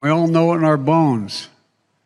We all know it in our bones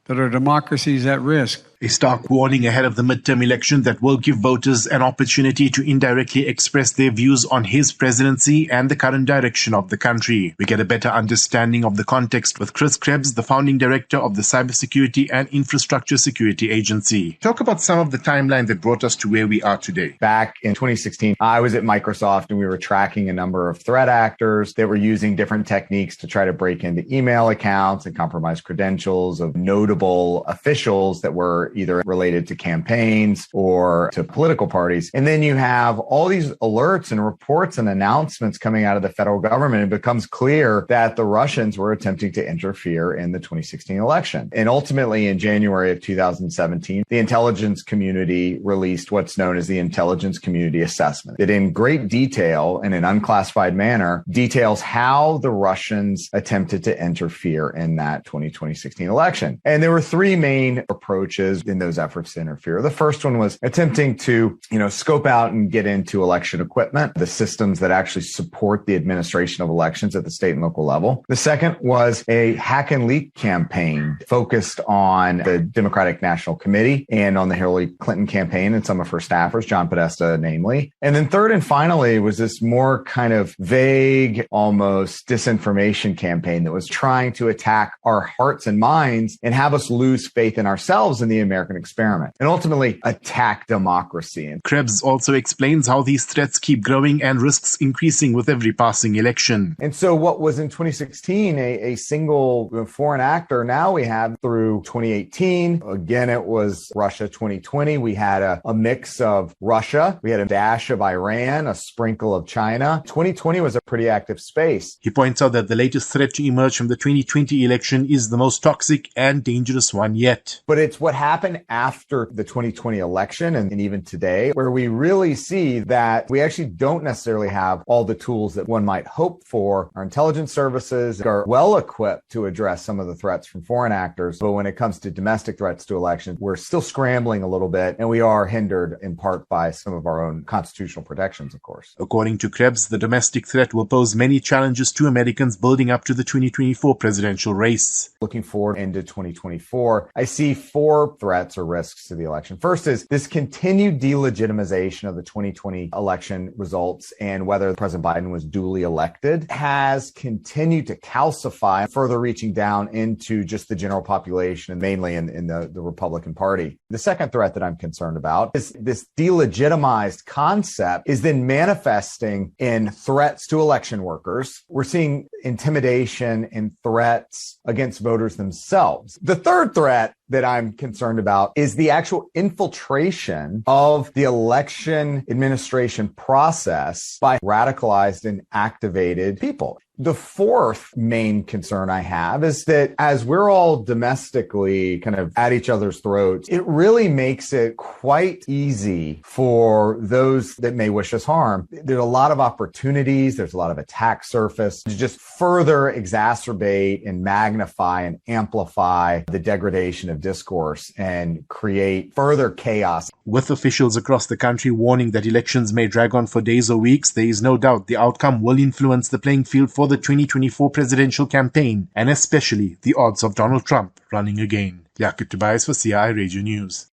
that our democracy is at risk. A stark warning ahead of the midterm election that will give voters an opportunity to indirectly express their views on his presidency and the current direction of the country. We get a better understanding of the context with Chris Krebs, the founding director of the Cybersecurity and Infrastructure Security Agency. Talk about some of the timeline that brought us to where we are today. Back in 2016, I was at Microsoft and we were tracking a number of threat actors that were using different techniques to try to break into email accounts and compromise credentials of notable officials that were either related to campaigns or to political parties. And then you have all these alerts and reports and announcements coming out of the federal government. It becomes clear that the Russians were attempting to interfere in the 2016 election. And ultimately, in January of 2017, the intelligence community released what's known as the Intelligence Community Assessment. That in great detail and in unclassified manner details how the Russians attempted to interfere in that 2016 election. And there were three main approaches in those efforts to interfere. The first one was attempting to, scope out and get into election equipment, the systems that actually support the administration of elections at the state and local level. The second was a hack and leak campaign focused on the Democratic National Committee and on the Hillary Clinton campaign and some of her staffers, John Podesta namely. And then third and finally was this more kind of vague, almost disinformation campaign that was trying to attack our hearts and minds and have us lose faith in ourselves in the American experiment and ultimately attack democracy. And Krebs also explains how these threats keep growing and risks increasing with every passing election. And so what was in 2016 a single foreign actor, now we have through 2018. Again, it was Russia. 2020, we had a mix of Russia. We had a dash of Iran, a sprinkle of China. 2020 was a pretty active space. He points out that the latest threat to emerge from the 2020 election is the most toxic and dangerous one yet. But it's what happened after the 2020 election and even today, where we really see that we actually don't necessarily have all the tools that one might hope for. Our intelligence services are well equipped to address some of the threats from foreign actors. But when it comes to domestic threats to elections, we're still scrambling a little bit, and we are hindered in part by some of our own constitutional protections, of course. According to Krebs, the domestic threat will pose many challenges to Americans building up to the 2024 presidential race. Looking forward into 2024, I see four threats or risks to the election. First is this continued delegitimization of the 2020 election results and whether President Biden was duly elected has continued to calcify, further reaching down into just the general population and mainly in the Republican Party. The second threat that I'm concerned about is this delegitimized concept is then manifesting in threats to election workers. We're seeing intimidation and threats against voters themselves. The third threat that I'm concerned about is the actual infiltration of the election administration process by radicalized and activated people. The fourth main concern I have is that as we're all domestically kind of at each other's throats, it really makes it quite easy for those that may wish us harm. There's a lot of opportunities. There's a lot of attack surface to just further exacerbate and magnify and amplify the degradation of discourse and create further chaos. With officials across the country warning that elections may drag on for days or weeks, there is no doubt the outcome will influence the playing field for the 2024 presidential campaign, and especially the odds of Donald Trump running again. Yakut Tobias for CI Radio News.